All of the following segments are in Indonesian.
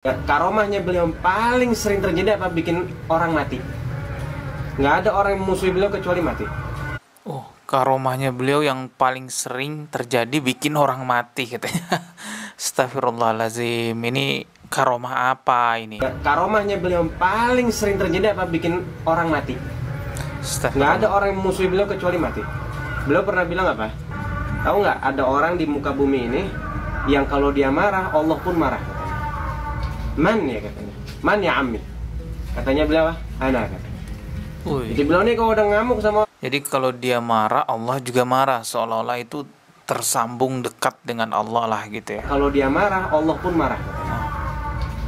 Karomahnya beliau paling sering terjadi apa? Bikin orang mati. Nggak ada orang yang memusuhi beliau kecuali mati. Oh, karomahnya beliau yang paling sering terjadi bikin orang mati katanya. Astagfirullahaladzim, ini karomah apa ini? Karomahnya beliau paling sering terjadi apa? Bikin orang mati. Nggak ada orang yang memusuhi beliau kecuali mati. Beliau pernah bilang apa? Tahu nggak? Ada orang di muka bumi ini yang kalau dia marah, Allah pun marah. Man ya katanya. Man ya ammi. Katanya beliau, ana katanya. Jadi beliau nih kalau udah ngamuk sama. Jadi kalau dia marah, Allah juga marah. Seolah-olah itu tersambung dekat dengan Allah lah gitu ya. Kalau dia marah, Allah pun marah.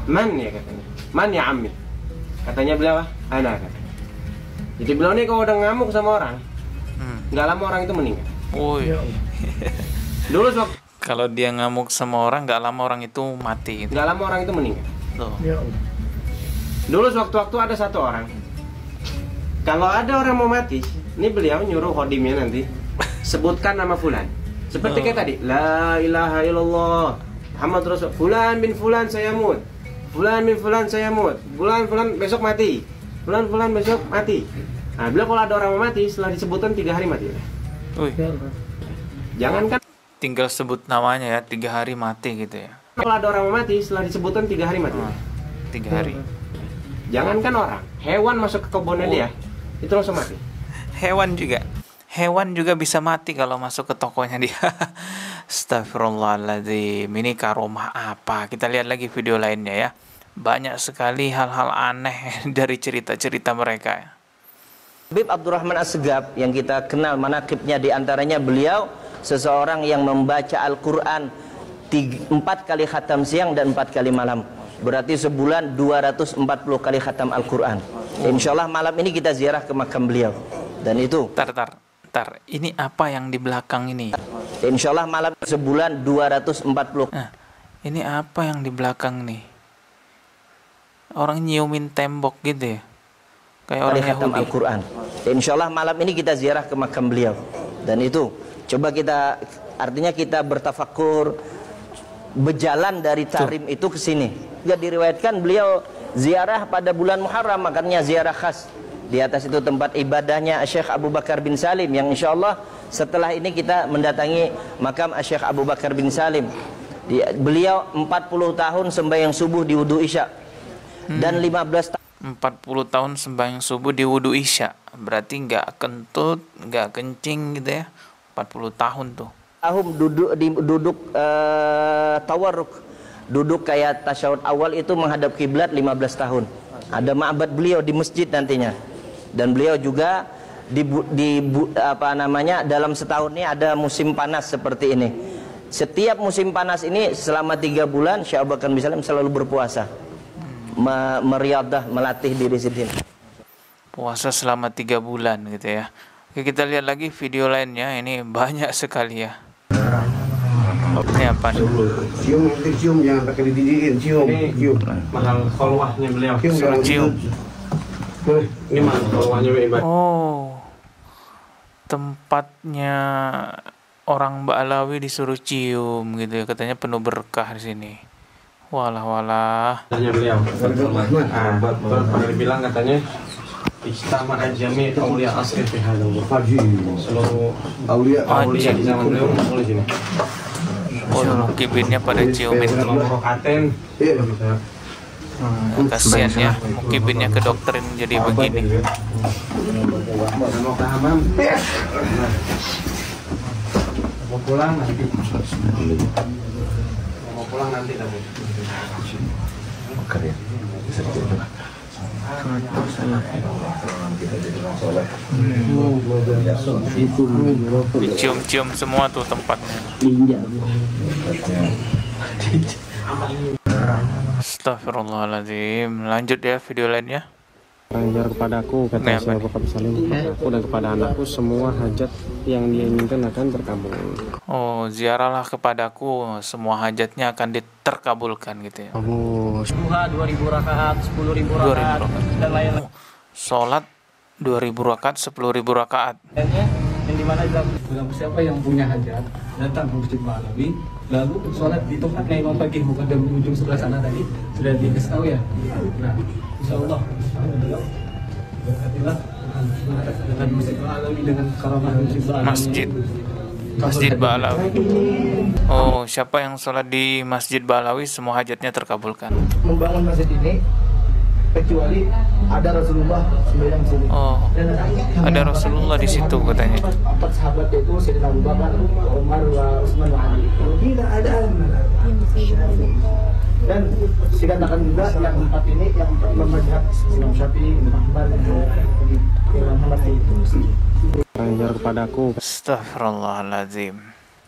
Man ya katanya. Man ya ammi. Katanya beliau, ana katanya. Jadi beliau nih kalau udah ngamuk sama orang, nggak lama orang itu meninggal. Dulu waktu kalau dia ngamuk sama orang, nggak lama orang itu mati. Nggak lama orang itu meninggal. Loh. Dulu sewaktu-waktu ada satu orang. Kalau ada orang mau mati, ini beliau nyuruh khodimnya nanti sebutkan nama fulan. Seperti kayak tadi, la ilaha illallah Muhammad Rasul. Fulan bin fulan saya mut. Fulan bin fulan saya mut. Fulan besok mati. Fulan besok mati. Nah, beliau kalau ada orang mau mati, setelah disebutkan 3 hari mati. Jangankan tinggal sebut namanya ya, 3 hari mati gitu ya. kalau ada orang mau mati, setelah disebutkan 3 hari mati. 3 hari. Jangankan orang, hewan masuk ke kebunnya dia, itu langsung mati. Hewan juga bisa mati kalau masuk ke tokonya dia. Astagfirullahaladzim, ini karomah apa? Kita lihat lagi video lainnya ya. Banyak sekali hal-hal aneh dari cerita-cerita mereka ya. Habib Abdurrahman As-Segaf yang kita kenal manaqibnya, diantaranya beliau seseorang yang membaca Al-Quran 4 kali khatam siang dan 4 kali malam. Berarti sebulan 240 kali khatam Al-Quran. Insyaallah malam ini kita ziarah ke makam beliau. Dan itu Tar. Ini apa yang di belakang ini? Insyaallah malam sebulan 240. Nah, ini apa yang di belakang nih? Orang nyiumin tembok gitu ya? Kayak orang Yahudi. Al-Quran. Insyaallah malam ini kita ziarah ke makam beliau. Dan itu coba kita, artinya kita bertafakur, berjalan dari Tarim itu ke sini. Juga diriwayatkan beliau ziarah pada bulan Muharram, makanya ziarah khas. Di atas itu tempat ibadahnya Syekh Abu Bakar bin Salim, yang insyaallah setelah ini kita mendatangi makam Syekh Abu Bakar bin Salim. Beliau 40 tahun sembahyang subuh di wudu Isya. Dan 15 tahun sembahyang subuh di wudu Isya. Berarti nggak kentut, nggak kencing gitu ya. 40 tahun tuh. Duduk tawarruk. Duduk kayak tasyahud awal itu menghadap kiblat 15 tahun. Ada ma'bad beliau di masjid nantinya. Dan beliau juga dalam setahun ini ada musim panas seperti ini. Setiap musim panas ini selama 3 bulan Syekh Abu Bakar bin Salim selalu berpuasa. Meriadah, melatih diri sendiri. Puasa selama 3 bulan gitu ya. Oke, kita lihat lagi video lainnya. Ini banyak sekali ya. Ini apa nih? Cium jangan pakai dididikin, cium. Mahal kholwahnya beliau. Cium. Ini mahal kholwahnya beliau. Oh, tempatnya orang Ba'alawi disuruh cium gitu ya. Katanya penuh berkah di sini. Walah. Tanya beliau. Pernah dibilang katanya Ijtama al-jami' auliya asri fi hadha seluruh auliya di zaman beliau ngumpul di sini. Oh, kibinnya pada ciumin tuh. Kasian ya, kibinnya kedokterin jadi begini. Mau ke hamam. Mau pulang nanti. Mau pulang nanti kamu. Karya. Bisa dijaga. Dicium-cium semua tuh tempatnya. Astagfirullahaladzim. Lanjut ya video lainnya. Ajar kepadaku, kata Syekh Abu Bakar bin Salim, aku dan kepada anakku semua hajat yang dia inginkan akan terkabul. Oh, ziarahlah kepadaku, semua hajatnya akan diterkabulkan gitu ya. Duha 2000 rakaat, 10.000 rakaat dan lain-lain. Salat 2000 rakaat, 10.000 rakaat. Yang dimana siapa yang punya hajat datang ke Masjid Ba'alawi, lalu sholat di tempatnya Imam Faqih, bukan di ujung sebelah sana tadi, sudah dikasih tahu ya. Nah, insya Allah berkatilah dengan Masjid Ba'alawi, dengan karamah Masjid Ba'alawi. Oh, siapa yang sholat di Masjid Ba'alawi semua hajatnya terkabulkan. Membangun masjid ini kecuali ada Rasulullah sembahyang di sini. Oh, ada Rasulullah di situ katanya. Empat sahabat itu Sayyidina Abu Bakar, Umar, Utsman, Ali. Tidak ada. Dan dikatakan juga yang empat ini yang memajak Imam Syafi'i, Imam Ahmad, Imam Ahmad itu. Ajar kepadaku. Astagfirullahaladzim.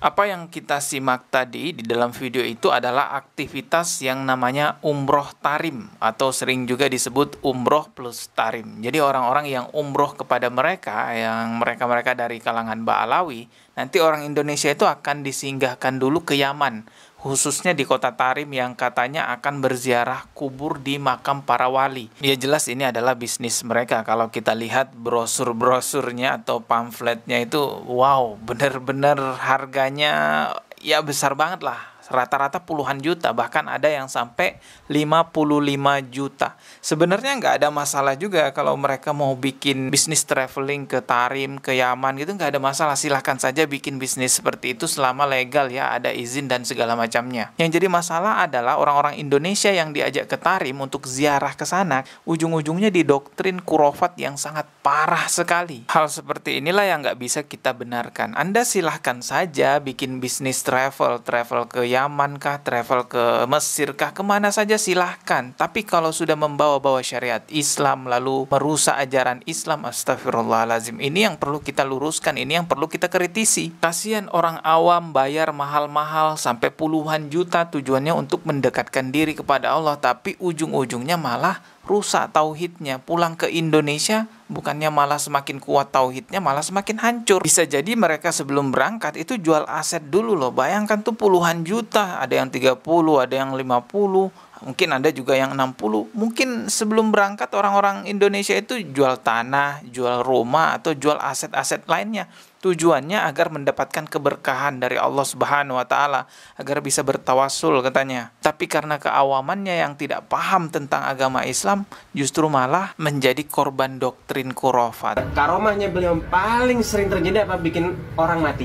Apa yang kita simak tadi di dalam video itu adalah aktivitas yang namanya umroh tarim, atau sering juga disebut umroh plus tarim. Jadi orang-orang yang umroh kepada mereka, yang mereka-mereka dari kalangan Ba'alawi, nanti orang Indonesia itu akan disinggahkan dulu ke Yaman, khususnya di kota Tarim yang katanya akan berziarah kubur di makam para wali. Ya jelas ini adalah bisnis mereka. Kalau kita lihat brosur-brosurnya atau pamfletnya itu, wow, benar-benar harganya ya besar banget lah. Rata-rata puluhan juta, bahkan ada yang sampai 55 juta. Sebenarnya nggak ada masalah juga kalau mereka mau bikin bisnis traveling ke Tarim, ke Yaman gitu, nggak ada masalah. Silahkan saja bikin bisnis seperti itu selama legal ya, ada izin dan segala macamnya. Yang jadi masalah adalah orang-orang Indonesia yang diajak ke Tarim untuk ziarah ke sana, ujung-ujungnya didoktrin khurafat yang sangat parah sekali. Hal seperti inilah yang nggak bisa kita benarkan. Anda silahkan saja bikin bisnis travel ke Yaman kah, travel ke Mesir kah, kemana saja silahkan. Tapi kalau sudah membawa-bawa syariat Islam lalu merusak ajaran Islam, astagfirullahaladzim, ini yang perlu kita luruskan, ini yang perlu kita kritisi. Kasihan orang awam bayar mahal-mahal sampai puluhan juta tujuannya untuk mendekatkan diri kepada Allah, tapi ujung-ujungnya malah rusak tauhidnya. Pulang ke Indonesia bukannya malah semakin kuat tauhidnya, malah semakin hancur. Bisa jadi mereka sebelum berangkat itu jual aset dulu loh. Bayangkan tuh puluhan juta, ada yang 30, ada yang 50, mungkin ada juga yang 60. Mungkin sebelum berangkat orang-orang Indonesia itu jual tanah, jual rumah, atau jual aset-aset lainnya. Tujuannya agar mendapatkan keberkahan dari Allah Subhanahu wa Ta'ala, agar bisa bertawasul katanya. Tapi karena keawamannya yang tidak paham tentang agama Islam, justru malah menjadi korban doktrin khurafat. Karomahnya beliau paling sering terjadi apa? Bikin orang mati.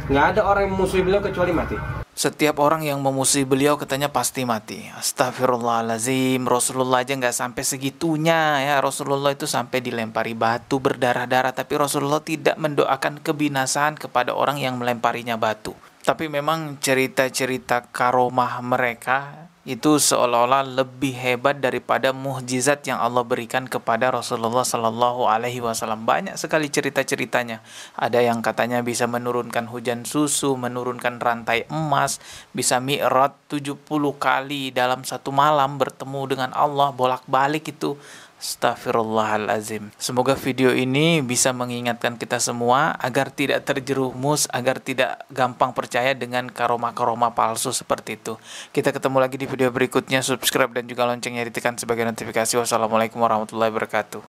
Nggak ada orang yang memusuhi beliau kecuali mati. Setiap orang yang memusuhi beliau katanya pasti mati. Astagfirullahaladzim, Rasulullah aja nggak sampai segitunya ya. Rasulullah itu sampai dilempari batu berdarah-darah, tapi Rasulullah tidak mendoakan kebinasaan kepada orang yang melemparinya batu. Tapi memang cerita-cerita karomah mereka itu seolah-olah lebih hebat daripada mukjizat yang Allah berikan kepada Rasulullah Sallallahu Alaihi Wasallam. Banyak sekali cerita-ceritanya. Ada yang katanya bisa menurunkan hujan susu, menurunkan rantai emas, bisa mi'raj 70 kali dalam satu malam bertemu dengan Allah, bolak-balik itu. Astaghfirullahalazim. Semoga video ini bisa mengingatkan kita semua agar tidak terjerumus, agar tidak gampang percaya dengan karomah-karomah palsu seperti itu. Kita ketemu lagi di video berikutnya. Subscribe dan juga loncengnya ditekan sebagai notifikasi. Wassalamualaikum warahmatullahi wabarakatuh.